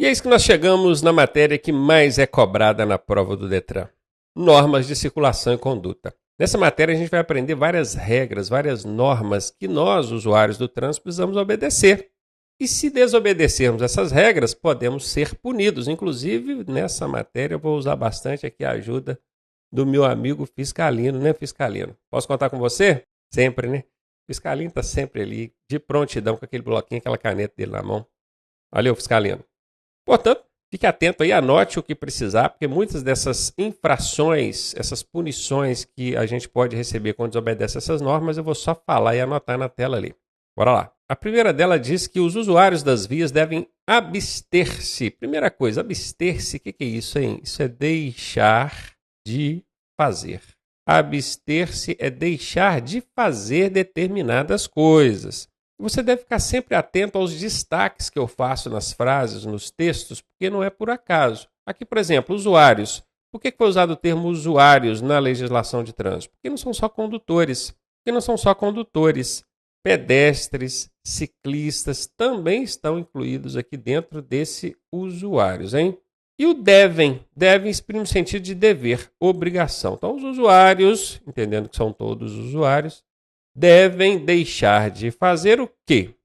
E é isso que nós chegamos na matéria que mais é cobrada na prova do Detran. Normas de circulação e conduta. Nessa matéria a gente vai aprender várias regras, várias normas que nós, usuários do trânsito, precisamos obedecer. E se desobedecermos essas regras, podemos ser punidos. Inclusive, nessa matéria eu vou usar bastante aqui a ajuda do meu amigo Fiscalino, né, Fiscalino? Posso contar com você? Sempre, né? Fiscalino está sempre ali, de prontidão, com aquele bloquinho, aquela caneta dele na mão. Valeu, Fiscalino. Portanto, fique atento aí, anote o que precisar, porque muitas dessas infrações, essas punições que a gente pode receber quando desobedece essas normas, eu vou só falar e anotar na tela ali. Bora lá. A primeira dela diz que os usuários das vias devem abster-se. Primeira coisa, abster-se, o que é isso, hein? Isso é deixar de fazer. Abster-se é deixar de fazer determinadas coisas. Você deve ficar sempre atento aos destaques que eu faço nas frases, nos textos, porque não é por acaso. Aqui, por exemplo, usuários. Por que foi usado o termo usuários na legislação de trânsito? Porque não são só condutores. Pedestres, ciclistas também estão incluídos aqui dentro desse usuários, hein? E o devem exprime o sentido de dever, obrigação. Então, os usuários, entendendo que são todos usuários, devem deixar de fazer o quê?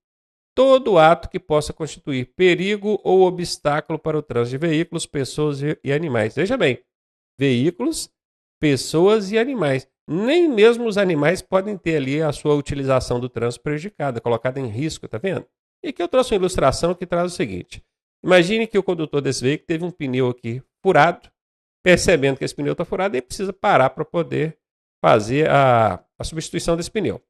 Todo ato que possa constituir perigo ou obstáculo para o trânsito de veículos, pessoas e animais. Veja bem, veículos, pessoas e animais. Nem mesmo os animais podem ter ali a sua utilização do trânsito prejudicada, colocada em risco, tá vendo? E aqui eu trouxe uma ilustração que traz o seguinte. Imagine que o condutor desse veículo teve um pneu aqui furado, percebendo que esse pneu está furado, ele precisa parar para poder fazer a substituição desse pneu.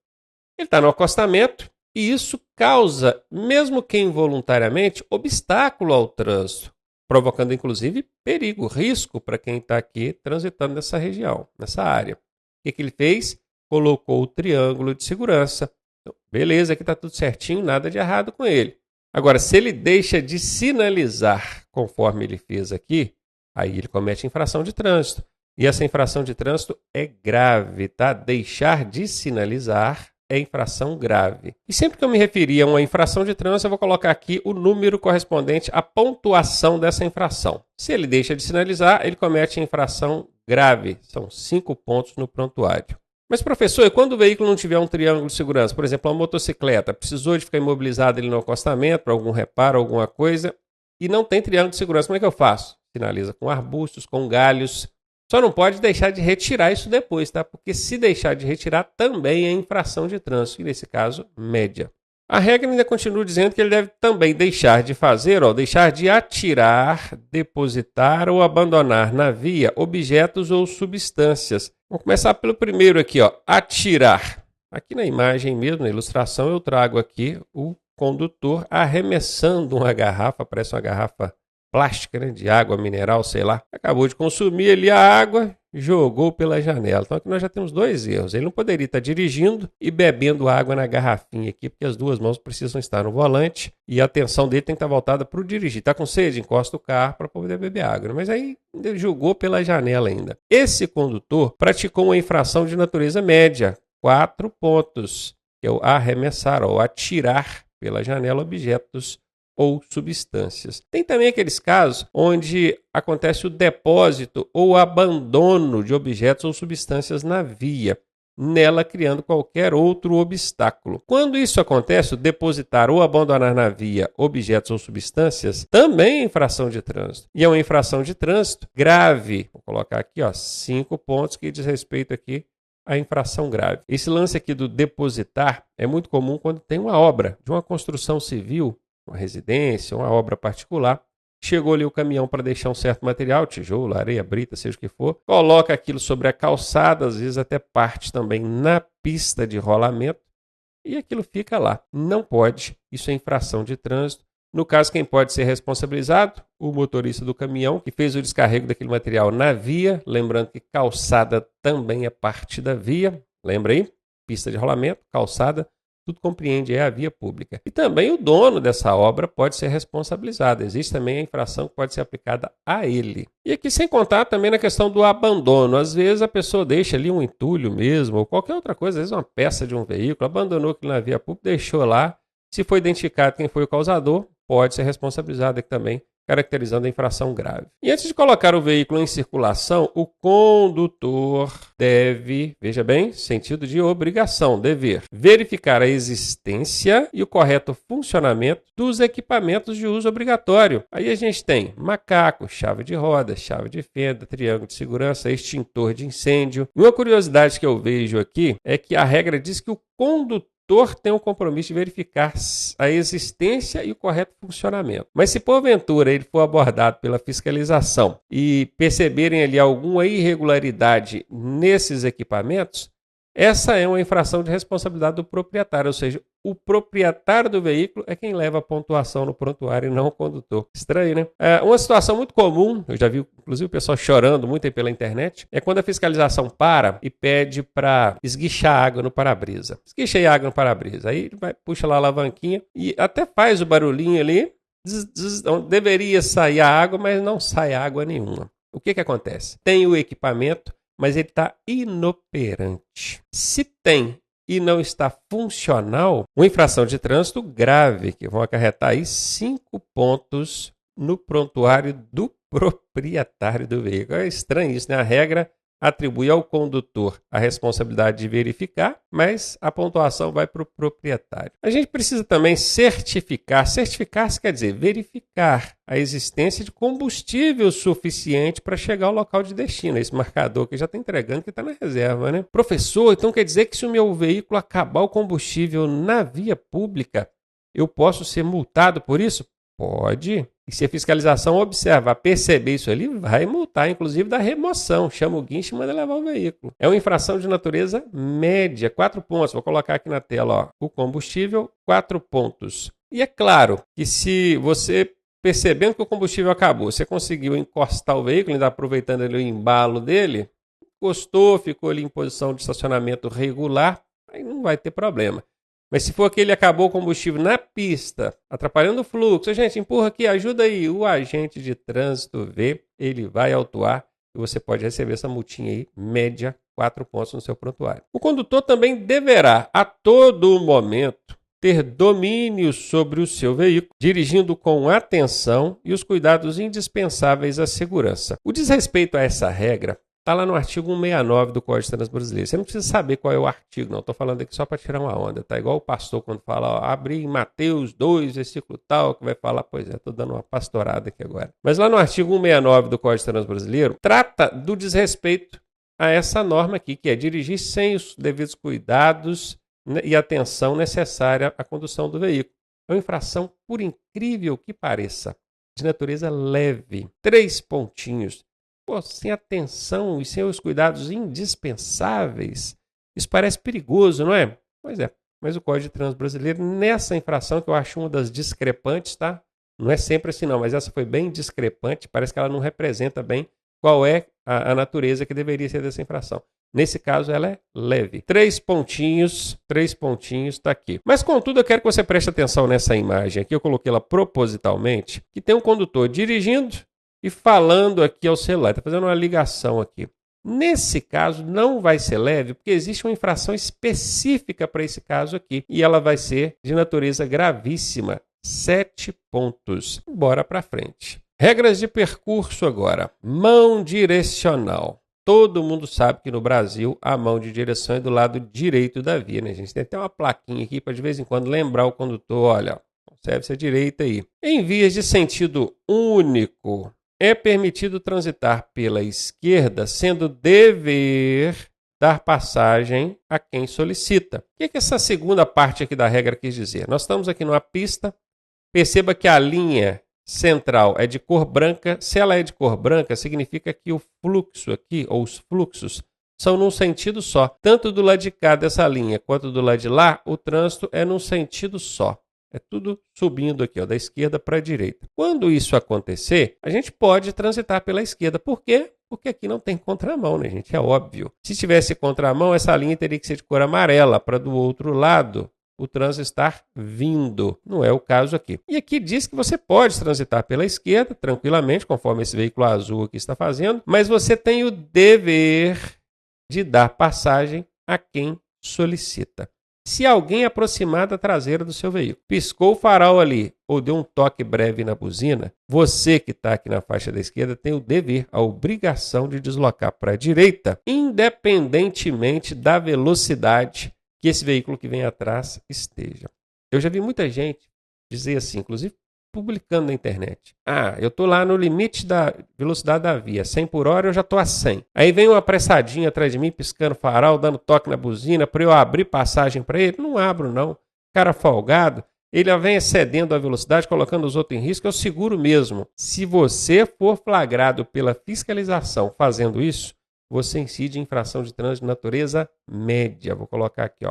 Ele está no acostamento e isso causa, mesmo que involuntariamente, obstáculo ao trânsito, provocando inclusive perigo, risco para quem está aqui transitando nessa região, nessa área. O que ele fez? Colocou o triângulo de segurança. Então, beleza, aqui está tudo certinho, nada de errado com ele. Agora, se ele deixa de sinalizar conforme ele fez aqui, aí ele comete infração de trânsito. E essa infração de trânsito é grave, tá? Deixar de sinalizar é infração grave. E sempre que eu me referir a uma infração de trânsito, eu vou colocar aqui o número correspondente à pontuação dessa infração. Se ele deixa de sinalizar, ele comete infração grave. São 5 pontos no prontuário. Mas, professor, e quando o veículo não tiver um triângulo de segurança? Por exemplo, uma motocicleta precisou de ficar imobilizada ali no acostamento para algum reparo, alguma coisa, e não tem triângulo de segurança. Como é que eu faço? Sinaliza com arbustos, com galhos. Só não pode deixar de retirar isso depois, tá? Porque se deixar de retirar também é infração de trânsito, e nesse caso, média. A regra ainda continua dizendo que ele deve também deixar de fazer, deixar de atirar, depositar ou abandonar na via objetos ou substâncias. Vamos começar pelo primeiro aqui, atirar. Aqui na imagem mesmo, na ilustração, eu trago aqui o condutor arremessando uma garrafa, parece uma garrafa plástica, né, de água mineral, sei lá. Acabou de consumir ali a água, jogou pela janela. Então aqui nós já temos 2 erros. Ele não poderia estar dirigindo e bebendo água na garrafinha aqui, porque as 2 mãos precisam estar no volante e a atenção dele tem que estar voltada para o dirigir. Está com sede? Encosta o carro para poder beber água. Mas aí ele jogou pela janela ainda. Esse condutor praticou uma infração de natureza média, 4 pontos, que é o arremessar ou atirar pela janela objetos ou substâncias. Tem também aqueles casos onde acontece o depósito ou abandono de objetos ou substâncias na via, nela criando qualquer outro obstáculo. Quando isso acontece, o depositar ou abandonar na via objetos ou substâncias também é infração de trânsito. E é uma infração de trânsito grave. Vou colocar aqui 5 pontos que diz respeito aqui à infração grave. Esse lance aqui do depositar é muito comum quando tem uma obra de uma construção civil, uma residência, uma obra particular, chegou ali o caminhão para deixar um certo material, tijolo, areia, brita, seja o que for, coloca aquilo sobre a calçada, às vezes até parte também na pista de rolamento, e aquilo fica lá. Não pode, isso é infração de trânsito. No caso, quem pode ser responsabilizado? O motorista do caminhão, que fez o descarrego daquele material na via, lembrando que calçada também é parte da via, lembra aí? Pista de rolamento, calçada, tudo compreende, é a via pública. E também o dono dessa obra pode ser responsabilizado. Existe também a infração que pode ser aplicada a ele. E aqui sem contar também na questão do abandono. Às vezes a pessoa deixa ali um entulho mesmo, ou qualquer outra coisa, às vezes uma peça de um veículo, abandonou aquilo na via pública, deixou lá. Se for identificado quem foi o causador, pode ser responsabilizado aqui também caracterizando a infração grave. E antes de colocar o veículo em circulação, o condutor deve, veja bem, sentido de obrigação, dever, verificar a existência e o correto funcionamento dos equipamentos de uso obrigatório. Aí a gente tem macaco, chave de roda, chave de fenda, triângulo de segurança, extintor de incêndio. E uma curiosidade que eu vejo aqui é que a regra diz que o condutor tem o compromisso de verificar a existência e o correto funcionamento. Mas se porventura ele for abordado pela fiscalização e perceberem ali alguma irregularidade nesses equipamentos, essa é uma infração de responsabilidade do proprietário, ou seja, o proprietário do veículo é quem leva a pontuação no prontuário e não o condutor. Estranho, né? Uma situação muito comum, eu já vi inclusive o pessoal chorando muito aí pela internet, é quando a fiscalização para e pede para esguichar água no para-brisa. Esguicha aí água no para-brisa. Aí ele puxa lá a alavanquinha e até faz o barulhinho ali, deveria sair a água, mas não sai água nenhuma. O que acontece? Tem o equipamento, mas ele está inoperante. Se tem e não está funcional, uma infração de trânsito grave, que vão acarretar aí 5 pontos no prontuário do proprietário do veículo. É estranho isso, né? A regra atribui ao condutor a responsabilidade de verificar, mas a pontuação vai para o proprietário. A gente precisa também certificar. Certificar quer dizer verificar a existência de combustível suficiente para chegar ao local de destino. Esse marcador que já está entregando que está na reserva, né? Professor, então quer dizer que se o meu veículo acabar o combustível na via pública, eu posso ser multado por isso? Pode. E se a fiscalização observar, perceber isso ali, vai multar, inclusive da remoção. Chama o guincho e manda levar o veículo. É uma infração de natureza média, 4 pontos. Vou colocar aqui na tela, ó, o combustível, 4 pontos. E é claro que se você, percebendo que o combustível acabou, você conseguiu encostar o veículo, ainda aproveitando ali o embalo dele, encostou, ficou ali em posição de estacionamento regular, aí não vai ter problema. Mas se for que ele acabou o combustível na pista, atrapalhando o fluxo, gente, empurra aqui, ajuda aí, o agente de trânsito vê, ele vai autuar e você pode receber essa multinha aí, média, 4 pontos no seu prontuário. O condutor também deverá, a todo momento, ter domínio sobre o seu veículo, dirigindo com atenção e os cuidados indispensáveis à segurança. O desrespeito a essa regra está lá no artigo 169 do Código de Trânsito Brasileiro. Você não precisa saber qual é o artigo, não. Estou falando aqui só para tirar uma onda. Tá igual o pastor quando fala, ó, abre em Mateus 2, versículo tal, que vai falar, pois é, estou dando uma pastorada aqui agora. Mas lá no artigo 169 do Código de Trânsito Brasileiro, trata do desrespeito a essa norma aqui, que é dirigir sem os devidos cuidados e atenção necessária à condução do veículo. É uma infração, por incrível que pareça, de natureza leve. 3 pontinhos. Pô, sem atenção e sem os cuidados indispensáveis, isso parece perigoso, não é? Pois é, mas o Código de Trânsito Brasileiro, nessa infração, que eu acho uma das discrepantes, tá? Não é sempre assim não, mas essa foi bem discrepante, parece que ela não representa bem qual é a natureza que deveria ser dessa infração. Nesse caso, ela é leve. 3 pontinhos, está aqui. Mas, contudo, eu quero que você preste atenção nessa imagem aqui, eu coloquei ela propositalmente, que tem um condutor dirigindo e falando aqui ao celular, está fazendo uma ligação aqui. Nesse caso, não vai ser leve, porque existe uma infração específica para esse caso aqui, e ela vai ser de natureza gravíssima. 7 pontos. Bora para frente. Regras de percurso agora. Mão direcional. Todo mundo sabe que no Brasil a mão de direção é do lado direito da via, né, gente? Tem até uma plaquinha aqui para de vez em quando lembrar o condutor, olha, observe a direita aí. Em vias de sentido único, é permitido transitar pela esquerda, sendo dever dar passagem a quem solicita. O que essa segunda parte aqui da regra quis dizer? Nós estamos aqui numa pista, perceba que a linha central é de cor branca. Se ela é de cor branca, significa que o fluxo aqui, ou os fluxos, são num sentido só. Tanto do lado de cá dessa linha, quanto do lado de lá, o trânsito é num sentido só. É tudo subindo aqui, ó, da esquerda para a direita. Quando isso acontecer, a gente pode transitar pela esquerda. Por quê? Porque aqui não tem contramão, né, gente? É óbvio. Se tivesse contramão, essa linha teria que ser de cor amarela para do outro lado o trânsito estar vindo. Não é o caso aqui. E aqui diz que você pode transitar pela esquerda tranquilamente, conforme esse veículo azul aqui está fazendo, mas você tem o dever de dar passagem a quem solicita. se alguém aproximar da traseira do seu veículo. Piscou o farol ali ou deu um toque breve na buzina, você que está aqui na faixa da esquerda tem o dever, a obrigação de deslocar para a direita, independentemente da velocidade que esse veículo que vem atrás esteja. Eu já vi muita gente dizer assim, inclusive publicando na internet. Eu estou lá no limite da velocidade da via, 100 por hora, eu já estou a 100. Aí vem um apressadinho atrás de mim, piscando farol, dando toque na buzina, para eu abrir passagem para ele. Não abro não. Cara folgado, ele vem excedendo a velocidade, colocando os outros em risco, eu seguro mesmo. Se você for flagrado pela fiscalização fazendo isso, você incide em infração de trânsito de natureza média. Vou colocar aqui,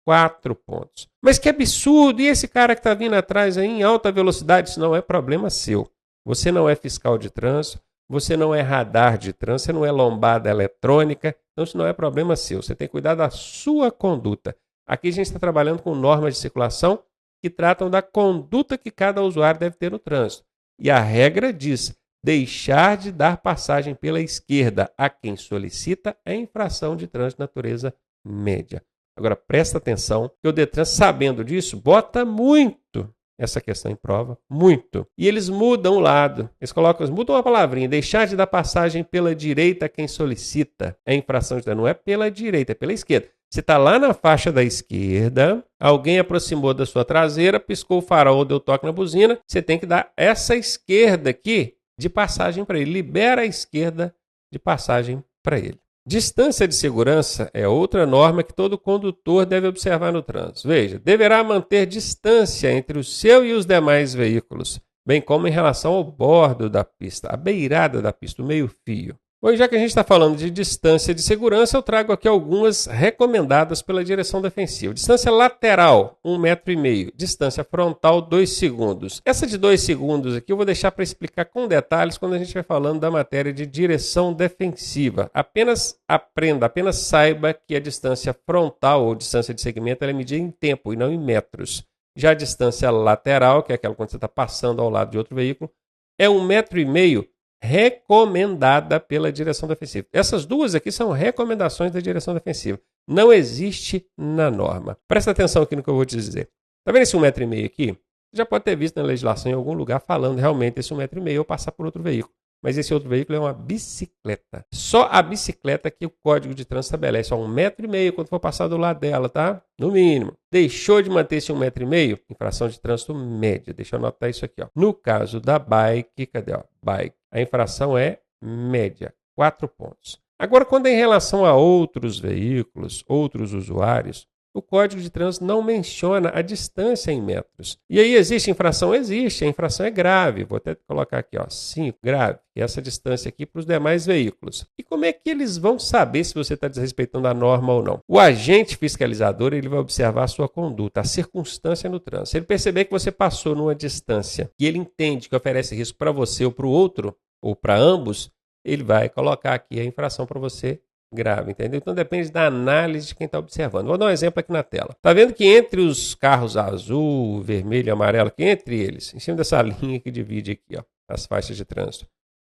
4 pontos. Mas que absurdo! E esse cara que está vindo atrás aí em alta velocidade? Isso não é problema seu. Você não é fiscal de trânsito, você não é radar de trânsito, você não é lombada eletrônica, então isso não é problema seu. Você tem que cuidar da sua conduta. Aqui a gente está trabalhando com normas de circulação que tratam da conduta que cada usuário deve ter no trânsito. E a regra diz: deixar de dar passagem pela esquerda a quem solicita é infração de trânsito de natureza média. Agora, presta atenção, que o Detran, sabendo disso, bota muito essa questão em prova, muito. E eles mudam o lado, eles mudam a palavrinha, deixar de dar passagem pela direita a quem solicita. É infração de não é pela direita, é pela esquerda. Você está lá na faixa da esquerda, alguém aproximou da sua traseira, piscou o farol, deu toque na buzina, você tem que dar essa esquerda aqui de passagem para ele, libera a esquerda de passagem para ele. Distância de segurança é outra norma que todo condutor deve observar no trânsito. Veja, deverá manter distância entre o seu e os demais veículos, bem como em relação ao bordo da pista, a beirada da pista, o meio-fio. Bom, já que a gente está falando de distância de segurança, eu trago aqui algumas recomendadas pela direção defensiva. Distância lateral, 1,5 metro. Distância frontal, 2 segundos. Essa de 2 segundos aqui eu vou deixar para explicar com detalhes quando a gente vai falando da matéria de direção defensiva. Apenas aprenda, apenas saiba que a distância frontal ou distância de segmento ela é medida em tempo e não em metros. Já a distância lateral, que é aquela quando você está passando ao lado de outro veículo, é 1,5 metro. Recomendada pela direção defensiva. Essas duas aqui são recomendações da direção defensiva. Não existe na norma. Presta atenção aqui no que eu vou te dizer. Está vendo esse 1,5 metro aqui? Você já pode ter visto na legislação em algum lugar falando realmente esse 1,5 metro ou passar por outro veículo. Mas esse outro veículo é uma bicicleta. Só a bicicleta que o Código de Trânsito estabelece. 1,5 metro quando for passar do lado dela, tá? No mínimo. Deixou de manter esse 1,5 metro, infração de trânsito média. Deixa eu anotar isso aqui. No caso da bike, cadê? Bike. A infração é média, 4 pontos. Agora, quando é em relação a outros veículos, outros usuários, o Código de Trânsito não menciona a distância em metros. E aí existe infração? Existe, a infração é grave. Vou até colocar aqui, 5, grave. E essa distância aqui para os demais veículos. E como é que eles vão saber se você está desrespeitando a norma ou não? O agente fiscalizador ele vai observar a sua conduta, a circunstância no trânsito. Se ele perceber que você passou numa distância e ele entende que oferece risco para você ou para o outro, ou para ambos, ele vai colocar aqui a infração para você grave, entendeu? Então depende da análise de quem está observando. Vou dar um exemplo aqui na tela. Está vendo que entre os carros azul, vermelho e amarelo, que entre eles, em cima dessa linha que divide aqui, as faixas de trânsito,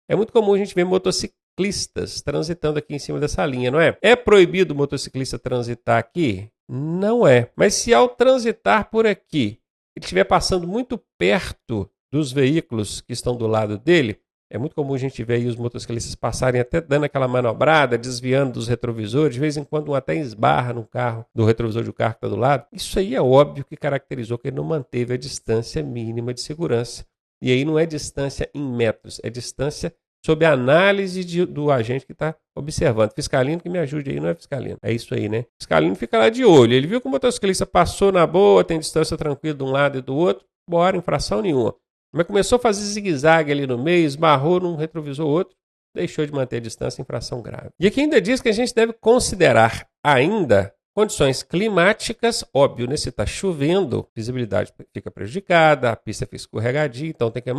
é muito comum a gente ver motociclistas transitando aqui em cima dessa linha, não é? É proibido o motociclista transitar aqui? Não é. Mas se ao transitar por aqui, ele estiver passando muito perto dos veículos que estão do lado dele, é muito comum a gente ver aí os motociclistas passarem até dando aquela manobrada, desviando dos retrovisores, de vez em quando um até esbarra no carro, do retrovisor do carro que está do lado. Isso aí é óbvio que caracterizou que ele não manteve a distância mínima de segurança. E aí não é distância em metros, é distância sob a análise do agente que está observando. Fiscalino que me ajude aí, não é fiscalino. É isso aí, né? Fiscalino fica lá de olho. Ele viu que o motociclista passou na boa, tem distância tranquila de um lado e do outro, bora, infração nenhuma. Mas começou a fazer zigue-zague ali no meio, esbarrou num retrovisor outro, deixou de manter a distância, infração grave. E aqui ainda diz que a gente deve considerar ainda condições climáticas, óbvio, né? Se está chovendo, a visibilidade fica prejudicada, a pista fica escorregadia, então tem que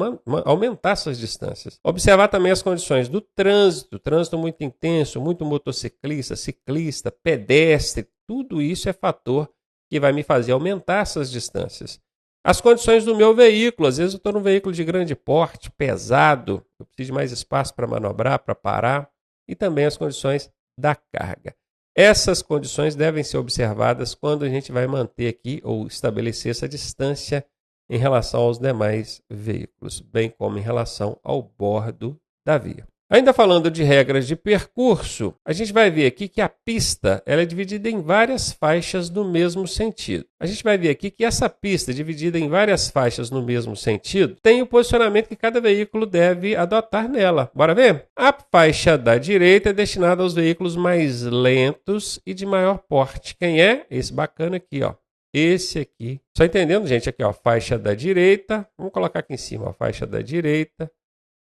aumentar essas distâncias. Observar também as condições do trânsito muito intenso, muito motociclista, ciclista, pedestre, tudo isso é fator que vai me fazer aumentar essas distâncias. As condições do meu veículo, às vezes eu estou num veículo de grande porte, pesado, eu preciso de mais espaço para manobrar, para parar, e também as condições da carga. Essas condições devem ser observadas quando a gente vai manter aqui ou estabelecer essa distância em relação aos demais veículos, bem como em relação ao bordo da via. Ainda falando de regras de percurso, a gente vai ver aqui que a pista ela é dividida em várias faixas no mesmo sentido. A gente vai ver aqui que essa pista, dividida em várias faixas no mesmo sentido, tem o posicionamento que cada veículo deve adotar nela. Bora ver? A faixa da direita é destinada aos veículos mais lentos e de maior porte. Quem é? Esse bacana aqui, ó. Esse aqui. Só entendendo, gente, aqui, ó, faixa da direita. Vamos colocar aqui em cima, ó, faixa da direita,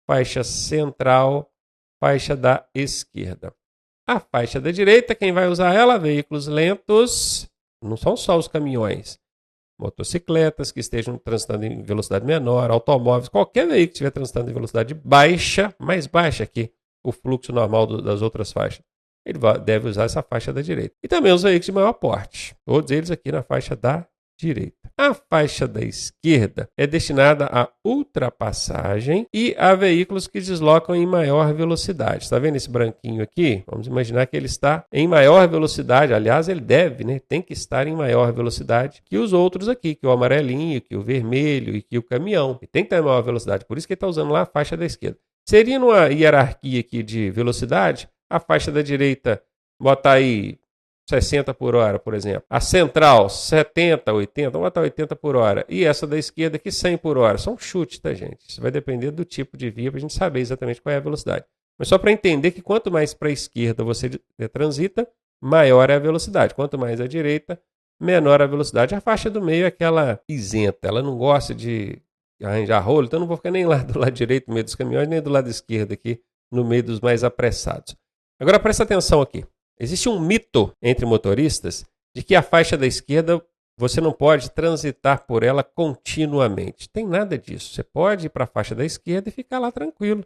faixa central, faixa da esquerda. A faixa da direita, quem vai usar ela? Veículos lentos, não são só os caminhões. Motocicletas que estejam transitando em velocidade menor, automóveis, qualquer veículo que estiver transitando em velocidade baixa, mais baixa que o fluxo normal das outras faixas. Ele deve usar essa faixa da direita. E também os veículos de maior porte. Todos eles aqui na faixa da direita. A faixa da esquerda é destinada à ultrapassagem e a veículos que deslocam em maior velocidade. Está vendo esse branquinho aqui? Vamos imaginar que ele está em maior velocidade. Aliás, ele deve, né? Tem que estar em maior velocidade que os outros aqui, que o amarelinho, que o vermelho e que o caminhão. Ele tem que estar em maior velocidade. Por isso que ele está usando lá a faixa da esquerda. Seria numa hierarquia aqui de velocidade, a faixa da direita botar aí 60 por hora, por exemplo. A central, 70, 80, vamos botar 80 por hora. E essa da esquerda aqui, 100 por hora. São chutes, tá, gente? Isso vai depender do tipo de via para a gente saber exatamente qual é a velocidade. Mas só para entender que quanto mais para a esquerda você transita, maior é a velocidade. Quanto mais à direita, menor a velocidade. A faixa do meio é aquela isenta. Ela não gosta de arranjar rolo, então não vou ficar nem lá do lado direito, no meio dos caminhões, nem do lado esquerdo aqui, no meio dos mais apressados. Agora presta atenção aqui. Existe um mito entre motoristas de que a faixa da esquerda você não pode transitar por ela continuamente. Tem nada disso. Você pode ir para a faixa da esquerda e ficar lá tranquilo.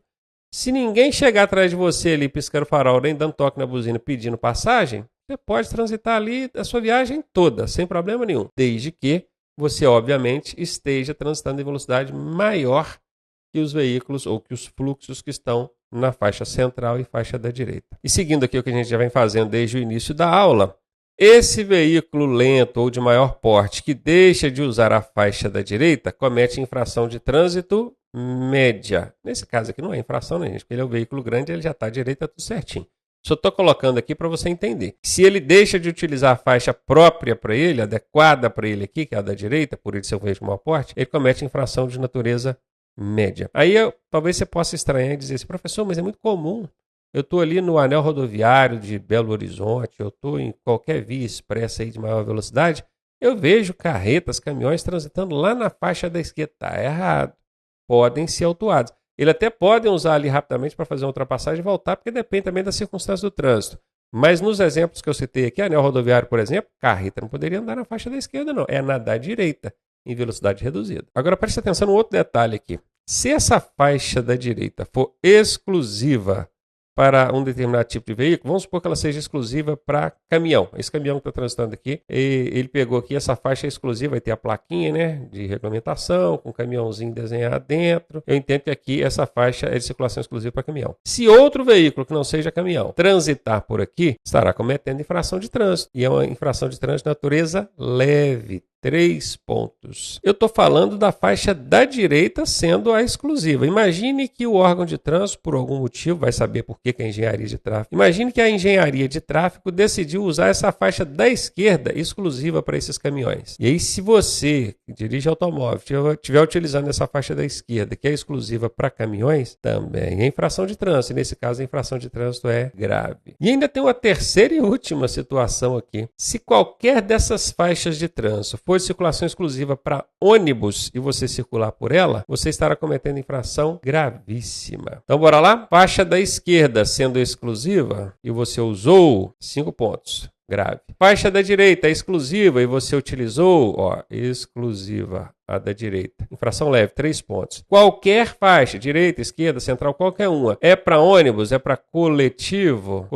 Se ninguém chegar atrás de você ali piscando o farol, nem dando toque na buzina pedindo passagem, você pode transitar ali a sua viagem toda, sem problema nenhum. Desde que você, obviamente, esteja transitando em velocidade maior que os veículos ou que os fluxos que estão na faixa central e faixa da direita. E seguindo aqui o que a gente já vem fazendo desde o início da aula, esse veículo lento ou de maior porte que deixa de usar a faixa da direita comete infração de trânsito média. Nesse caso aqui não é infração, né, gente? Porque ele é um veículo grande, ele já está à direita, tudo certinho. Só estou colocando aqui para você entender. Se ele deixa de utilizar a faixa própria para ele, adequada para ele aqui, que é a da direita, por ele ser um veículo de maior porte, ele comete infração de natureza média. Aí talvez você possa estranhar e dizer assim, professor, mas é muito comum. Eu estou ali no anel rodoviário de Belo Horizonte, eu estou em qualquer via expressa aí de maior velocidade, eu vejo carretas, caminhões transitando lá na faixa da esquerda. Está errado. Podem ser autuados. Eles até podem usar ali rapidamente para fazer uma ultrapassagem e voltar, porque depende também das circunstâncias do trânsito. Mas nos exemplos que eu citei aqui, anel rodoviário, por exemplo, carreta não poderia andar na faixa da esquerda, não. É na da direita, em velocidade reduzida. Agora preste atenção no outro detalhe aqui. Se essa faixa da direita for exclusiva para um determinado tipo de veículo, vamos supor que ela seja exclusiva para caminhão. Esse caminhão que está transitando aqui, ele pegou aqui essa faixa exclusiva, vai ter a plaquinha, né, de regulamentação, com um caminhãozinho desenhado dentro. Eu entendo que aqui essa faixa é de circulação exclusiva para caminhão. Se outro veículo que não seja caminhão transitar por aqui, estará cometendo infração de trânsito. E é uma infração de trânsito de natureza leve. 3 pontos. Eu estou falando da faixa da direita sendo a exclusiva. Imagine que o órgão de trânsito, por algum motivo, vai saber por que é a engenharia de tráfego. Imagine que a engenharia de tráfego decidiu usar essa faixa da esquerda exclusiva para esses caminhões. E aí, se você, que dirige automóvel, estiver utilizando essa faixa da esquerda, que é exclusiva para caminhões, também é infração de trânsito. E nesse caso, a infração de trânsito é grave. E ainda tem uma terceira e última situação aqui. Se qualquer dessas faixas de trânsito for de circulação exclusiva para ônibus e você circular por ela, você estará cometendo infração gravíssima. Então, bora lá? Faixa da esquerda sendo exclusiva e você usou 5 pontos. Grave. Faixa da direita exclusiva e você utilizou, exclusiva, a da direita. Infração leve, 3 pontos. Qualquer faixa, direita, esquerda, central, qualquer uma, é para ônibus, é para coletivo,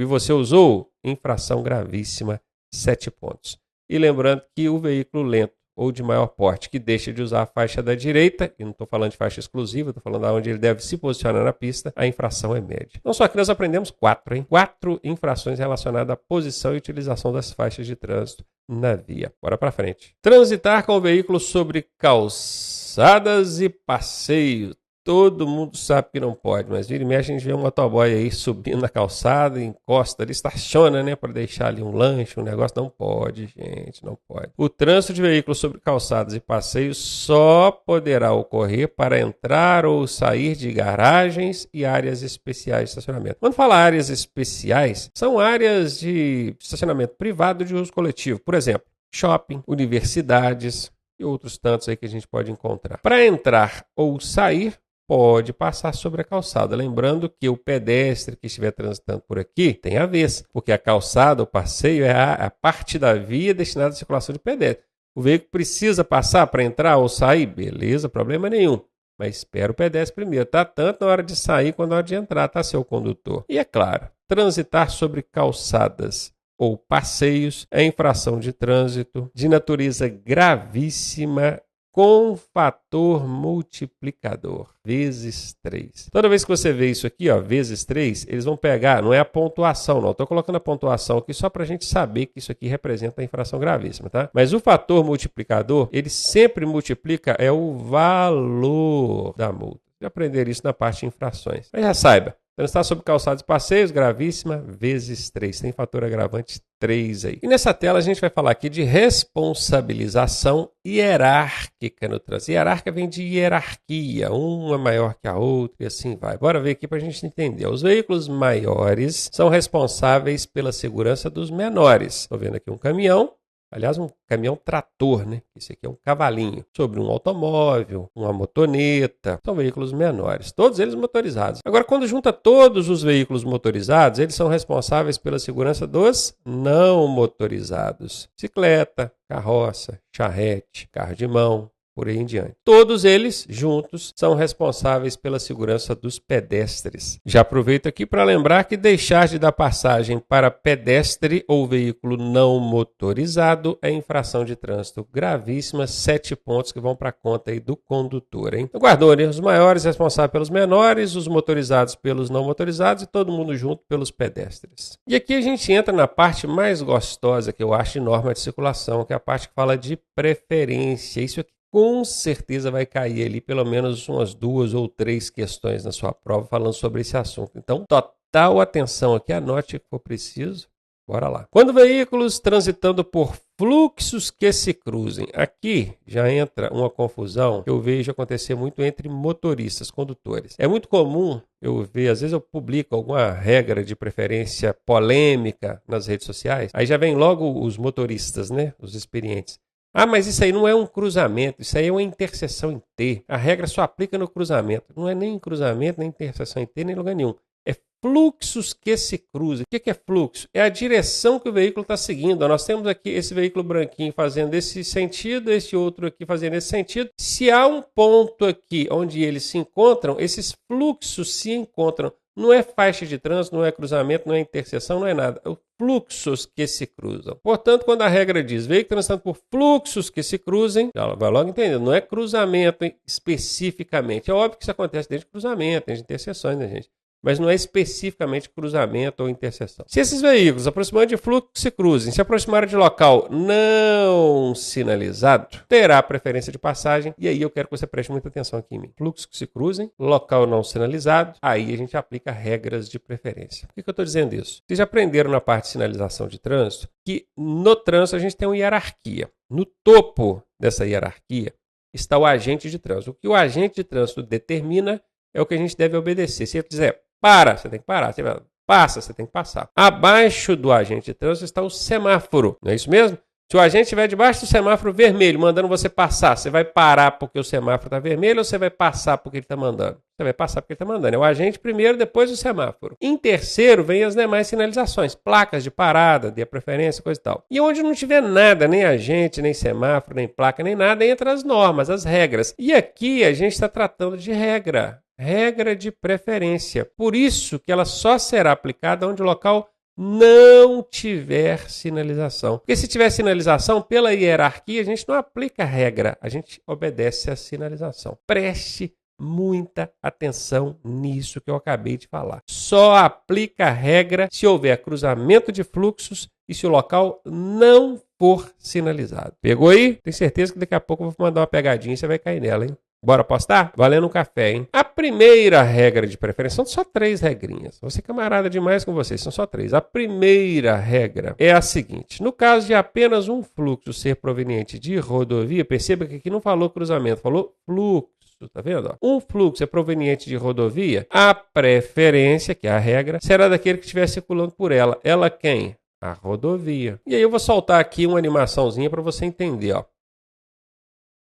e você usou, infração gravíssima, 7 pontos. E lembrando que o veículo lento ou de maior porte que deixa de usar a faixa da direita, e não estou falando de faixa exclusiva, estou falando de onde ele deve se posicionar na pista, a infração é média. Então só aqui nós aprendemos 4, hein? 4 infrações relacionadas à posição e utilização das faixas de trânsito na via. Bora para frente. Transitar com o veículo sobre calçadas e passeios. Todo mundo sabe que não pode, mas vira e mexe a gente vê um motoboy aí subindo na calçada, encosta ali, estaciona, né, para deixar ali um lanche, um negócio. Não pode, gente, não pode. O trânsito de veículos sobre calçadas e passeios só poderá ocorrer para entrar ou sair de garagens e áreas especiais de estacionamento. Quando fala áreas especiais, são áreas de estacionamento privado de uso coletivo. Por exemplo, shopping, universidades e outros tantos aí que a gente pode encontrar. Para entrar ou sair, pode passar sobre a calçada. Lembrando que o pedestre que estiver transitando por aqui tem a vez, porque a calçada, o passeio, é a parte da via destinada à circulação de pedestre. O veículo precisa passar para entrar ou sair? Beleza, problema nenhum. Mas espera o pedestre primeiro, tá? Tanto na hora de sair quanto na hora de entrar, tá, seu condutor? E é claro, transitar sobre calçadas ou passeios é infração de trânsito de natureza gravíssima com fator multiplicador, vezes 3. Toda vez que você vê isso aqui, ó, vezes 3, eles vão pegar, não é a pontuação, não. Estou colocando a pontuação aqui só para a gente saber que isso aqui representa a infração gravíssima, tá? Mas o fator multiplicador, ele sempre multiplica o valor da multa. Vou aprender isso na parte de infrações. Mas já saiba, transitar sobre calçados e passeios, gravíssima, vezes 3. Tem fator agravante 3 aí. E nessa tela a gente vai falar aqui de responsabilização hierárquica no trânsito. Hierárquica vem de hierarquia, uma maior que a outra e assim vai. Bora ver aqui para a gente entender. Os veículos maiores são responsáveis pela segurança dos menores. Estou vendo aqui um caminhão. Aliás, um caminhão trator, né? Esse aqui é um cavalinho. Sobre um automóvel, uma motoneta. São veículos menores. Todos eles motorizados. Agora, quando junta todos os veículos motorizados, eles são responsáveis pela segurança dos não motorizados. Bicicleta, carroça, charrete, carro de mão, por aí em diante. Todos eles, juntos, são responsáveis pela segurança dos pedestres. Já aproveito aqui para lembrar que deixar de dar passagem para pedestre ou veículo não motorizado é infração de trânsito gravíssima, 7 pontos que vão para a conta aí do condutor, hein? Guardou, né? Os maiores responsáveis pelos menores, os motorizados pelos não motorizados e todo mundo junto pelos pedestres. E aqui a gente entra na parte mais gostosa que eu acho de norma de circulação, que é a parte que fala de preferência. Isso aqui com certeza vai cair ali pelo menos umas 2 ou 3 questões na sua prova falando sobre esse assunto. Então, total atenção aqui, anote o que for preciso. Bora lá. Quando veículos transitando por fluxos que se cruzem. Aqui já entra uma confusão que eu vejo acontecer muito entre motoristas, condutores. É muito comum eu ver, às vezes eu publico alguma regra de preferência polêmica nas redes sociais, aí já vem logo os motoristas, né, os experientes. Ah, mas isso aí não é um cruzamento, isso aí é uma interseção em T. A regra só aplica no cruzamento. Não é nem cruzamento, nem interseção em T, nem lugar nenhum. É fluxos que se cruzam. O que é fluxo? É a direção que o veículo está seguindo. Nós temos aqui esse veículo branquinho fazendo esse sentido, esse outro aqui fazendo esse sentido. Se há um ponto aqui onde eles se encontram, esses fluxos se encontram. Não é faixa de trânsito, não é cruzamento, não é interseção, não é nada. É fluxos que se cruzam. Portanto, quando a regra diz veículo transitando por fluxos que se cruzem, ela vai logo entender. Não é cruzamento especificamente. É óbvio que isso acontece desde cruzamento, desde interseções, né, gente? Mas não é especificamente cruzamento ou interseção. Se esses veículos aproximando de fluxo que se cruzem, se aproximarem de local não sinalizado, terá preferência de passagem. E aí eu quero que você preste muita atenção aqui em mim. Fluxos que se cruzem, local não sinalizado, aí a gente aplica regras de preferência. Por que eu estou dizendo isso? Vocês já aprenderam na parte de sinalização de trânsito que no trânsito a gente tem uma hierarquia. No topo dessa hierarquia está o agente de trânsito. O que o agente de trânsito determina é o que a gente deve obedecer. Se ele quiser para, você tem que parar. Se ele passa, você tem que passar. Abaixo do agente de trânsito está o semáforo. Não é isso mesmo? Se o agente estiver debaixo do semáforo vermelho, mandando você passar, você vai parar porque o semáforo está vermelho ou você vai passar porque ele está mandando? Você vai passar porque ele está mandando. É o agente primeiro, depois o semáforo. Em terceiro, vem as demais sinalizações. Placas de parada, dê preferência, coisa e tal. E onde não tiver nada, nem agente, nem semáforo, nem placa, nem nada, entra as normas, as regras. E aqui a gente está tratando de regra. Regra de preferência. Por isso que ela só será aplicada onde o local não tiver sinalização. Porque se tiver sinalização, pela hierarquia, a gente não aplica a regra, a gente obedece à sinalização. Preste muita atenção nisso que eu acabei de falar. Só aplica a regra se houver cruzamento de fluxos e se o local não for sinalizado. Pegou aí? Tenho certeza que daqui a pouco eu vou mandar uma pegadinha e você vai cair nela, hein? Bora apostar? Valendo um café, hein? A primeira regra de preferência, são só 3 regrinhas. Você camarada demais com vocês, são só 3. A primeira regra é a seguinte. No caso de apenas um fluxo ser proveniente de rodovia, perceba que aqui não falou cruzamento, falou fluxo. Tá vendo? Um fluxo é proveniente de rodovia, a preferência, que é a regra, será daquele que estiver circulando por ela. Ela quem? A rodovia. E aí eu vou soltar aqui uma animaçãozinha para você entender.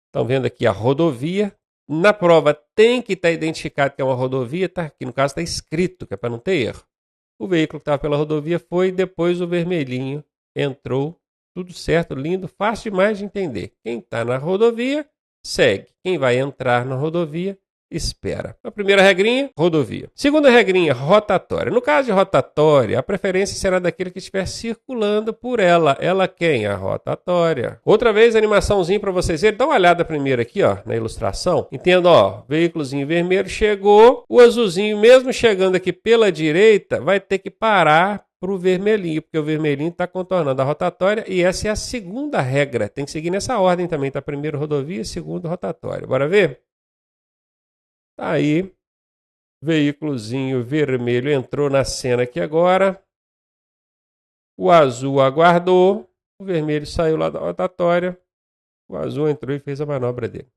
Estão vendo aqui a rodovia. Na prova tem que estar identificado que é uma rodovia, tá? Aqui no caso está escrito, que é para não ter erro. O veículo que estava pela rodovia foi, depois o vermelhinho entrou. Tudo certo, lindo, fácil demais de entender. Quem está na rodovia segue. Quem vai entrar na rodovia, espera. A primeira regrinha, rodovia. Segunda regrinha, rotatória. No caso de rotatória, a preferência será daquele que estiver circulando por ela. Ela quem? A rotatória. Outra vez, animaçãozinha para vocês verem. Dá uma olhada primeiro aqui, na ilustração. Entenda, veículozinho vermelho chegou. O azulzinho, mesmo chegando aqui pela direita, vai ter que parar para o vermelhinho, porque o vermelhinho está contornando a rotatória e essa é a segunda regra. Tem que seguir nessa ordem também, tá? Primeiro rodovia, segundo rotatória. Bora ver? Tá aí, veículozinho vermelho entrou na cena aqui agora. O azul aguardou, o vermelho saiu lá da rotatória, o azul entrou e fez a manobra dele.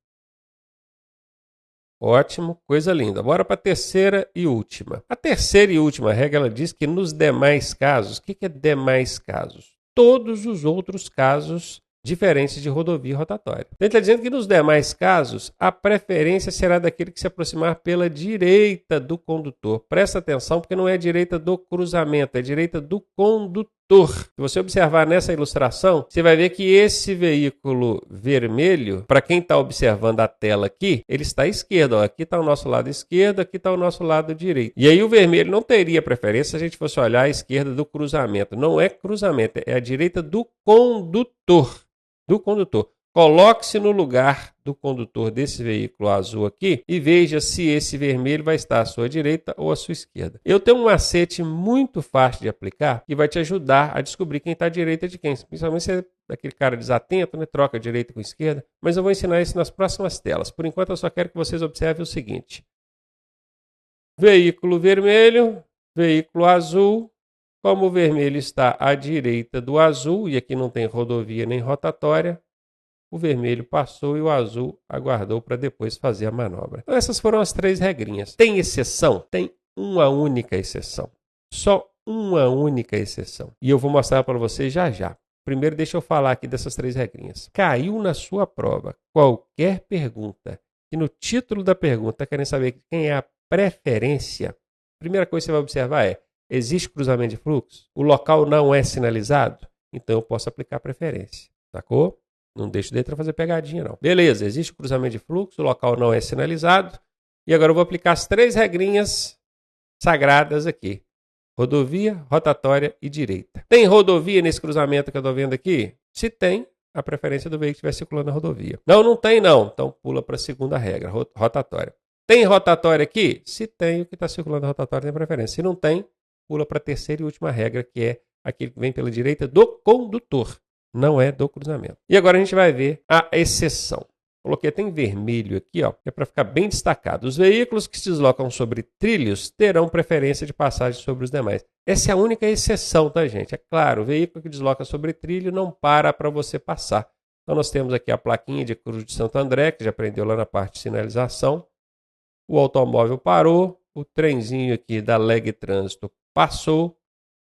Ótimo, coisa linda. Bora para a terceira e última. A terceira e última regra, ela diz que nos demais casos, o que é demais casos? Todos os outros casos diferentes de rodovia e rotatória. Ele está dizendo que nos demais casos, a preferência será daquele que se aproximar pela direita do condutor. Presta atenção, porque não é a direita do cruzamento, é a direita do condutor. Se você observar nessa ilustração, você vai ver que esse veículo vermelho, para quem está observando a tela aqui, ele está à esquerda. Aqui está o nosso lado esquerdo, aqui está o nosso lado direito. E aí o vermelho não teria preferência se a gente fosse olhar à esquerda do cruzamento. Não é cruzamento, é a direita do condutor. Coloque-se no lugar do condutor desse veículo azul aqui e veja se esse vermelho vai estar à sua direita ou à sua esquerda. Eu tenho um macete muito fácil de aplicar que vai te ajudar a descobrir quem está à direita de quem. Principalmente se é daquele cara desatento, troca direita com esquerda. Mas eu vou ensinar isso nas próximas telas. Por enquanto eu só quero que vocês observem o seguinte. Veículo vermelho, veículo azul. Como o vermelho está à direita do azul, e aqui não tem rodovia nem rotatória, o vermelho passou e o azul aguardou para depois fazer a manobra. Então essas foram as 3 regrinhas. Tem exceção? Tem uma única exceção. Só uma única exceção. E eu vou mostrar para vocês já já. Primeiro deixa eu falar aqui dessas 3 regrinhas. Caiu na sua prova qualquer pergunta e no título da pergunta querem saber quem é a preferência, a primeira coisa que você vai observar é: existe cruzamento de fluxo? O local não é sinalizado? Então eu posso aplicar preferência. Sacou? Não deixo de fazer pegadinha, não. Beleza, existe cruzamento de fluxo, o local não é sinalizado. E agora eu vou aplicar as 3 regrinhas sagradas aqui. Rodovia, rotatória e direita. Tem rodovia nesse cruzamento que eu estou vendo aqui? Se tem, a preferência do veículo que estiver circulando na rodovia. Não tem não. Então pula para a segunda regra, rotatória. Tem rotatória aqui? Se tem, o que está circulando na rotatória tem preferência. Se não tem, pula para a terceira e última regra, que é aquele que vem pela direita do condutor, não é do cruzamento. E agora a gente vai ver a exceção. Coloquei até em vermelho aqui, que é para ficar bem destacado. Os veículos que se deslocam sobre trilhos terão preferência de passagem sobre os demais. Essa é a única exceção, tá, gente? É claro, o veículo que desloca sobre trilho não para você passar. Então nós temos aqui a plaquinha de Cruz de Santo André, que já aprendeu lá na parte de sinalização. O automóvel parou, o trenzinho aqui da Leg Trânsito passou,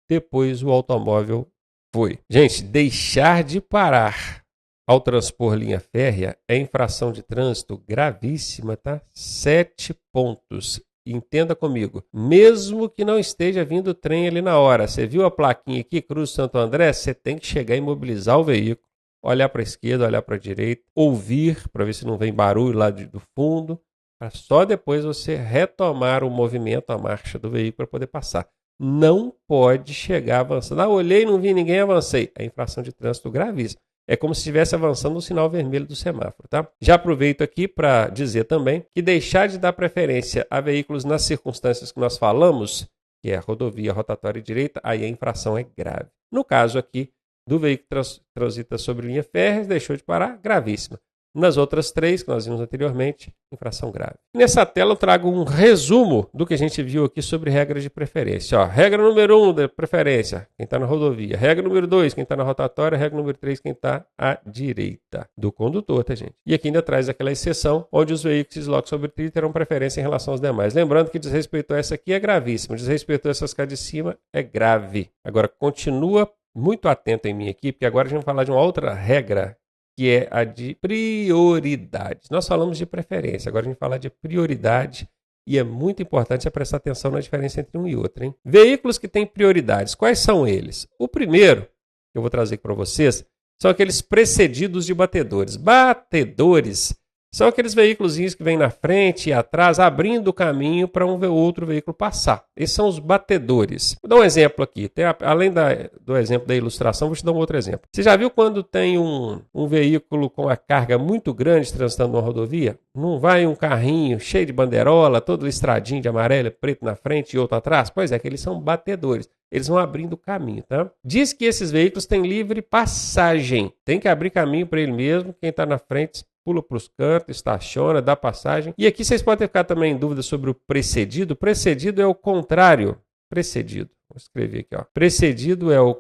depois o automóvel foi. Gente, deixar de parar ao transpor linha férrea é infração de trânsito gravíssima, tá? 7 pontos. Entenda comigo. Mesmo que não esteja vindo o trem ali na hora, você viu a plaquinha aqui, Cruz Santo André, você tem que chegar e imobilizar o veículo, olhar para a esquerda, olhar para a direita, ouvir para ver se não vem barulho lá do fundo, para só depois você retomar o movimento, a marcha do veículo para poder passar. não pode chegar avançando. Olhei, não vi ninguém, avancei. É infração de trânsito gravíssima. É como se estivesse avançando no sinal vermelho do semáforo, tá? Já aproveito aqui para dizer também que deixar de dar preferência a veículos nas circunstâncias que nós falamos, que é rodovia, rotatória e direita, aí a infração é grave. No caso aqui do veículo que transita sobre linha férrea, deixou de parar, gravíssima. Nas outras 3 que nós vimos anteriormente, infração grave. Nessa tela eu trago um resumo do que a gente viu aqui sobre regras de preferência. Regra número 1 da preferência, quem está na rodovia. Regra número 2, quem está na rotatória. Regra número 3, quem está à direita do condutor, tá, gente? E aqui ainda traz aquela exceção, onde os veículos que se deslocam sobre o trilho terão preferência em relação aos demais. Lembrando que desrespeitou essa aqui é gravíssimo, desrespeitou essas cá de cima é grave. Agora, continua muito atento em mim aqui, porque agora a gente vai falar de uma outra regra, que é a de prioridade. Nós falamos de preferência, agora a gente vai falar de prioridade e é muito importante você prestar atenção na diferença entre um e outro, hein? Veículos que têm prioridades, quais são eles? O primeiro, que eu vou trazer aqui para vocês, são aqueles precedidos de batedores. Batedores são aqueles veículos que vêm na frente e atrás, abrindo o caminho para um outro veículo passar. Esses são os batedores. Vou dar um exemplo aqui. Além do exemplo da ilustração, vou te dar um outro exemplo. Você já viu quando tem um veículo com a carga muito grande transitando numa rodovia? Não vai um carrinho cheio de banderola, todo listradinho de amarelo e preto na frente e outro atrás? Pois é, que eles são batedores. Eles vão abrindo o caminho, tá? Diz que esses veículos têm livre passagem. Tem que abrir caminho para ele mesmo. Quem está na frente pula para os cantos, estaciona, dá passagem. E aqui vocês podem ficar também em dúvida sobre o precedido. Precedido é o contrário. Precedido. Vou escrever aqui, ó. Precedido é o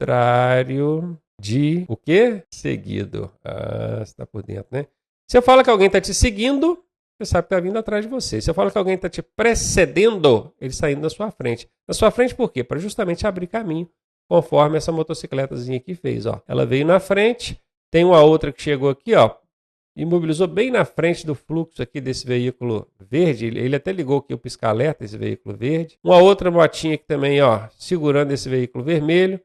contrário de o quê? Seguido. Você está por dentro, né? Se eu falo que alguém está te seguindo, você sabe que está vindo atrás de você. Se eu falo que alguém está te precedendo, ele está indo na sua frente. Na sua frente por quê? Para justamente abrir caminho, conforme essa motocicletazinha aqui fez, ó. Ela veio na frente. Tem uma outra que chegou aqui, ó, imobilizou bem na frente do fluxo aqui desse veículo verde. Ele até ligou aqui o pisca-alerta, esse veículo verde. Uma outra motinha aqui também, ó, segurando esse veículo vermelho.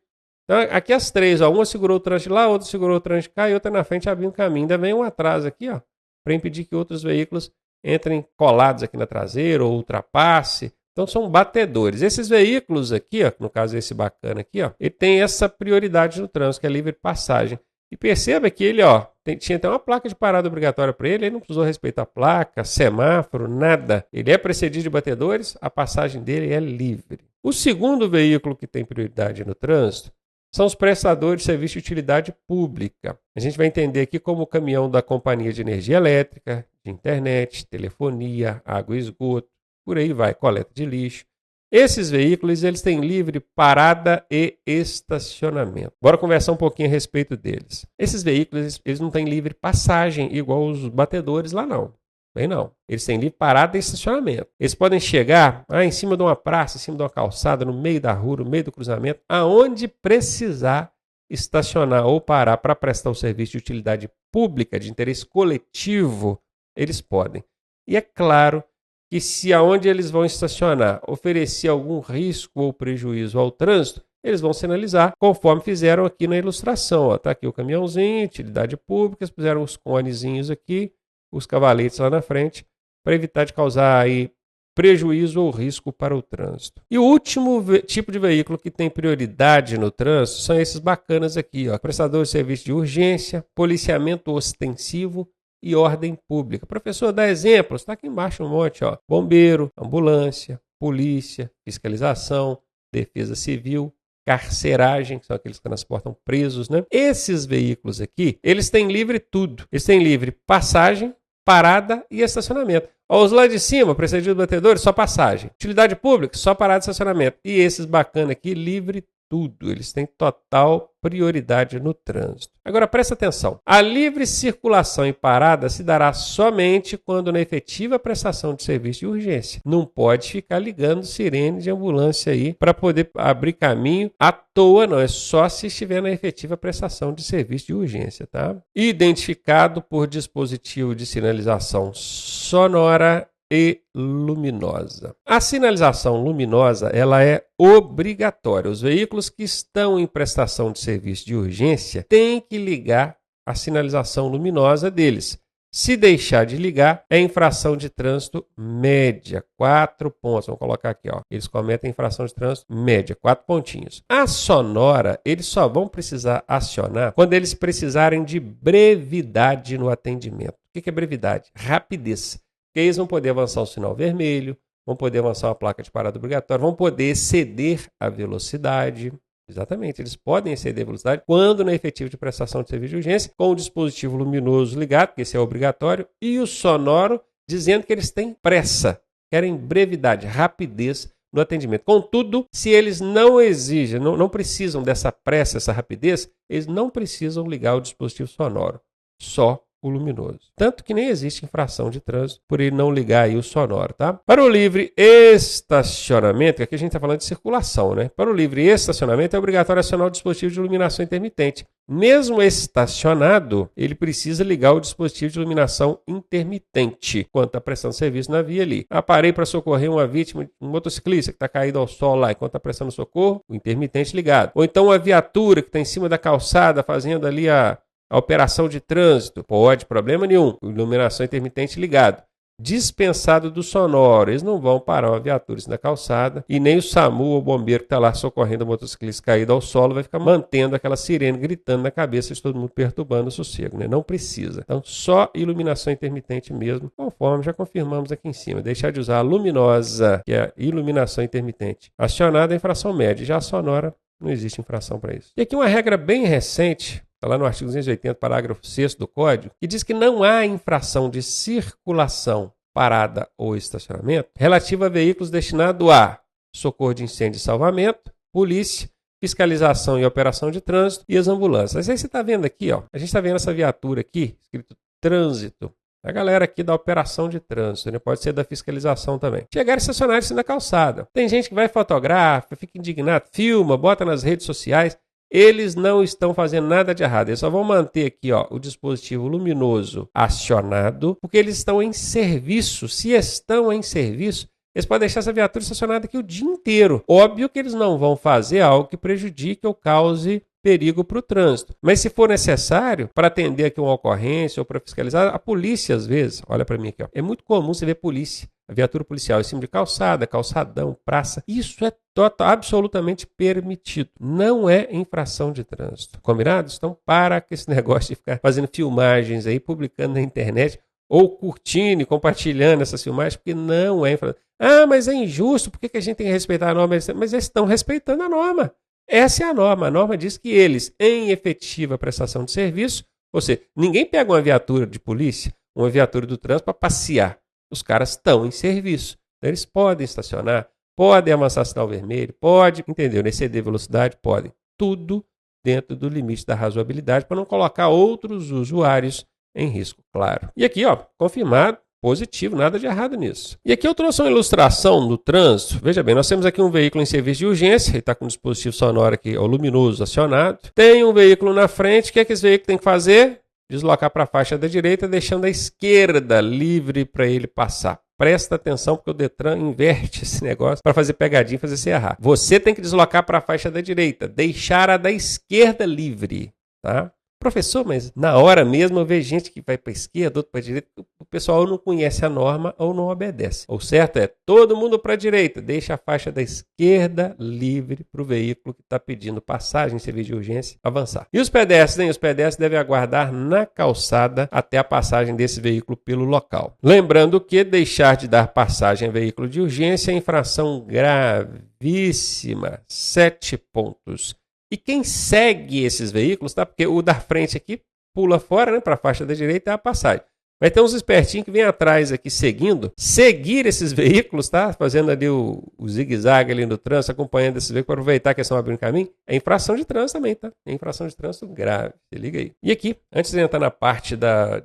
Então, aqui as 3, ó, uma segurou o trânsito lá, outra segurou o trânsito cá e outra na frente abrindo caminho. Ainda vem um atrás aqui, ó, para impedir que outros veículos entrem colados aqui na traseira ou ultrapasse. Então são batedores. Esses veículos aqui, ó, no caso esse bacana aqui, ó, ele tem essa prioridade no trânsito, que é livre passagem. E perceba que ele, ó, tinha até uma placa de parada obrigatória para ele não precisou respeitar a placa, semáforo, nada. Ele é precedido de batedores, a passagem dele é livre. O segundo veículo que tem prioridade no trânsito são os prestadores de serviço de utilidade pública. A gente vai entender aqui como o caminhão da companhia de energia elétrica, de internet, telefonia, água e esgoto, por aí vai, coleta de lixo. Esses veículos, eles têm livre parada e estacionamento. Bora conversar um pouquinho a respeito deles. Esses veículos, eles não têm livre passagem igual os batedores lá não. Bem não. Eles têm livre parada e estacionamento. Eles podem chegar em cima de uma praça, em cima de uma calçada, no meio da rua, no meio do cruzamento, aonde precisar estacionar ou parar para prestar o serviço de utilidade pública, de interesse coletivo, eles podem. E é claro que se aonde eles vão estacionar oferecer algum risco ou prejuízo ao trânsito, eles vão sinalizar, conforme fizeram aqui na ilustração. Está aqui o caminhãozinho, utilidade pública, puseram os conezinhos aqui, os cavaletes lá na frente, para evitar de causar aí prejuízo ou risco para o trânsito. E o último tipo de veículo que tem prioridade no trânsito são esses bacanas aqui, ó, prestador de serviço de urgência, policiamento ostensivo e ordem pública. Professor, dá exemplos. Está aqui embaixo um monte, ó. Bombeiro, ambulância, polícia, fiscalização, defesa civil, carceragem, que são aqueles que transportam presos, né? Esses veículos aqui, eles têm livre tudo. Eles têm livre passagem, parada e estacionamento. Ó, os lá de cima, precedido de batedores, só passagem. Utilidade pública, só parada e estacionamento. E esses bacanas aqui, livre tudo. Eles têm total prioridade no trânsito. Agora presta atenção. A livre circulação e parada se dará somente quando na efetiva prestação de serviço de urgência. Não pode ficar ligando sirene de ambulância aí para poder abrir caminho à toa, não. É só se estiver na efetiva prestação de serviço de urgência, tá? Identificado por dispositivo de sinalização sonora e luminosa. A sinalização luminosa, ela é obrigatória. Os veículos que estão em prestação de serviço de urgência têm que ligar a sinalização luminosa deles. Se deixar de ligar, é infração de trânsito média, 4 pontos. Vamos colocar aqui, ó. Eles cometem infração de trânsito média, 4 pontinhos. A sonora, eles só vão precisar acionar quando eles precisarem de brevidade no atendimento. O que é brevidade? Rapidez. Porque eles vão poder avançar o sinal vermelho, vão poder avançar uma placa de parada obrigatória, vão poder exceder a velocidade. Exatamente, eles podem exceder a velocidade quando na efetiva de prestação de serviço de urgência, com o dispositivo luminoso ligado, porque esse é obrigatório, e o sonoro dizendo que eles têm pressa, querem brevidade, rapidez no atendimento. Contudo, se eles não exigem, não precisam dessa pressa, essa rapidez, eles não precisam ligar o dispositivo sonoro, só o luminoso. Tanto que nem existe infração de trânsito por ele não ligar aí o sonoro, tá? Para o livre estacionamento, aqui a gente está falando de circulação, né? Para o livre estacionamento é obrigatório acionar o dispositivo de iluminação intermitente. Mesmo estacionado, ele precisa ligar o dispositivo de iluminação intermitente quando está prestando serviço na via ali. Parei para socorrer uma vítima, um motociclista que está caído ao sol lá enquanto está prestando socorro, o intermitente ligado. Ou então uma viatura que está em cima da calçada fazendo ali a operação de trânsito, pode, problema nenhum. Iluminação intermitente ligado. Dispensado do sonoro. Eles não vão parar uma viatura na calçada e nem o SAMU ou o bombeiro que está lá socorrendo o motociclista caído ao solo vai ficar mantendo aquela sirene gritando na cabeça de todo mundo, perturbando o sossego, né? Não precisa. Então, só iluminação intermitente mesmo, conforme já confirmamos aqui em cima. Deixar de usar a luminosa, que é a iluminação intermitente. Acionada a infração média. Já a sonora, não existe infração para isso. E aqui uma regra bem recente, está lá no artigo 280, parágrafo 6º do Código, que diz que não há infração de circulação, parada ou estacionamento relativa a veículos destinados a socorro de incêndio e salvamento, polícia, fiscalização e operação de trânsito e as ambulâncias. Aí você está vendo aqui, ó, a gente está vendo essa viatura aqui, escrito trânsito. A galera aqui da operação de trânsito, né? Pode ser da fiscalização também. Chegaram a estacionar-se na calçada. Tem gente que vai fotografa, fica indignado, filma, bota nas redes sociais. Eles não estão fazendo nada de errado. Eles só vão manter aqui, ó, o dispositivo luminoso acionado, porque eles estão em serviço. Se estão em serviço, eles podem deixar essa viatura estacionada aqui o dia inteiro. Óbvio que eles não vão fazer algo que prejudique ou cause perigo para o trânsito. Mas se for necessário, para atender aqui uma ocorrência ou para fiscalizar, a polícia às vezes, olha para mim aqui, ó, é muito comum você ver polícia, a viatura policial em cima de calçada, calçadão, praça. Isso é absolutamente permitido. Não é infração de trânsito. Combinados? Então para com esse negócio de ficar fazendo filmagens aí, publicando na internet, ou curtindo e compartilhando essas filmagens, porque não é infração. Ah, mas é injusto, por que a gente tem que respeitar a norma? Mas eles estão respeitando a norma. Essa é a norma. A norma diz que eles, em efetiva prestação de serviço, ou seja, ninguém pega uma viatura de polícia, uma viatura do trânsito para passear. Os caras estão em serviço. Então, eles podem estacionar, podem avançar sinal vermelho, pode, entendeu? Exceder velocidade, podem. Tudo dentro do limite da razoabilidade para não colocar outros usuários em risco, claro. E aqui, ó, confirmado, positivo, nada de errado nisso. E aqui eu trouxe uma ilustração do trânsito. Veja bem, nós temos aqui um veículo em serviço de urgência, ele está com um dispositivo sonoro aqui, ó, luminoso acionado. Tem um veículo na frente, o que é que esse veículo tem que fazer? Deslocar para a faixa da direita, deixando a esquerda livre para ele passar. Presta atenção, porque o Detran inverte esse negócio para fazer pegadinha e fazer você errar. Você tem que deslocar para a faixa da direita, deixar a da esquerda livre, tá? Professor, mas na hora mesmo eu vejo gente que vai para a esquerda, outro para a direita. O pessoal não conhece a norma ou não obedece. O certo é todo mundo para a direita. Deixa a faixa da esquerda livre para o veículo que está pedindo passagem, serviço de urgência, avançar. E os pedestres, hein? Os pedestres devem aguardar na calçada até a passagem desse veículo pelo local. Lembrando que deixar de dar passagem a veículo de urgência é infração gravíssima. 7 pontos. E quem segue esses veículos, tá? Porque o da frente aqui pula fora, né, para a faixa da direita é a passagem. Vai ter uns espertinhos que vêm atrás aqui seguindo. Seguir esses veículos, tá? Fazendo ali o zigue-zague ali no trânsito, acompanhando esses veículos para aproveitar que eles estão abrindo caminho. É infração de trânsito também, tá? É infração de trânsito grave. Se liga aí. E aqui, antes de entrar na parte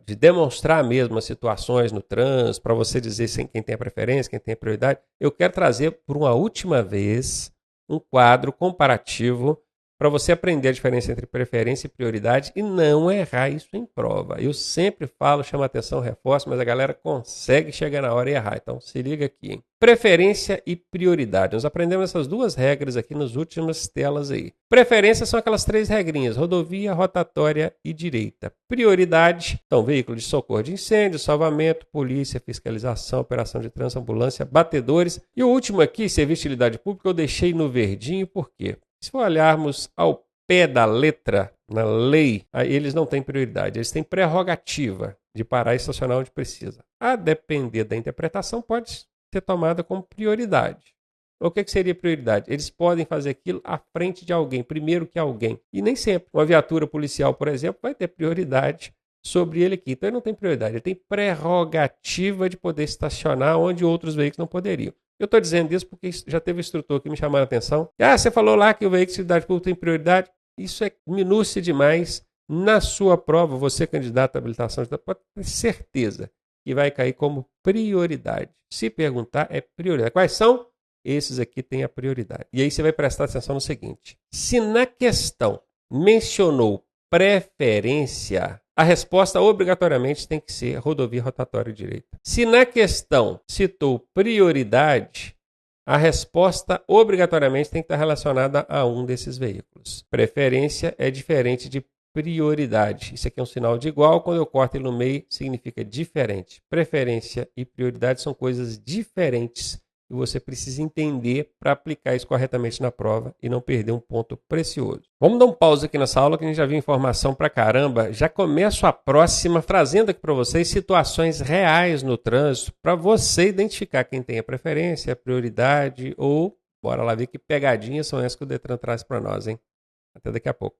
de demonstrar mesmo as situações no trânsito, para você dizer quem tem a preferência, quem tem a prioridade, eu quero trazer por uma última vez um quadro comparativo para você aprender a diferença entre preferência e prioridade e não errar isso em prova. Eu sempre falo, chamo a atenção, reforço, mas a galera consegue chegar na hora e errar. Então se liga aqui, hein? Preferência e prioridade. Nós aprendemos essas duas regras aqui nas últimas telas aí. Preferência são aquelas 3 regrinhas: rodovia, rotatória e direita. Prioridade, então veículo de socorro de incêndio, salvamento, polícia, fiscalização, operação de trânsito, ambulância, batedores. E o último aqui, serviço de utilidade pública, eu deixei no verdinho, por quê? Se for olharmos ao pé da letra, na lei, aí eles não têm prioridade, eles têm prerrogativa de parar e estacionar onde precisa. A depender da interpretação, pode ser tomada como prioridade. O que seria prioridade? Eles podem fazer aquilo à frente de alguém, primeiro que alguém. E nem sempre. Uma viatura policial, por exemplo, vai ter prioridade sobre ele aqui. Então ele não tem prioridade, ele tem prerrogativa de poder estacionar onde outros veículos não poderiam. Eu estou dizendo isso porque já teve instrutor que me chamaram a atenção. Você falou lá que o veículo de utilidade pública tem prioridade. Isso é minúcia demais. Na sua prova, você, candidato à habilitação, pode ter certeza que vai cair como prioridade. Se perguntar, é prioridade. Quais são? Esses aqui têm a prioridade. E aí você vai prestar atenção no seguinte. Se na questão mencionou preferência, a resposta obrigatoriamente tem que ser rodovia, rotatória e direita. Se na questão citou prioridade, a resposta obrigatoriamente tem que estar relacionada a um desses veículos. Preferência é diferente de prioridade. Isso aqui é um sinal de igual, quando eu corto ele no meio, significa diferente. Preferência e prioridade são coisas diferentes e você precisa entender para aplicar isso corretamente na prova e não perder um ponto precioso. Vamos dar um pause aqui nessa aula que a gente já viu informação pra caramba. Já começo a próxima trazendo aqui para vocês situações reais no trânsito para você identificar quem tem a preferência, a prioridade ou bora lá ver que pegadinhas são essas que o Detran traz para nós, hein? Até daqui a pouco.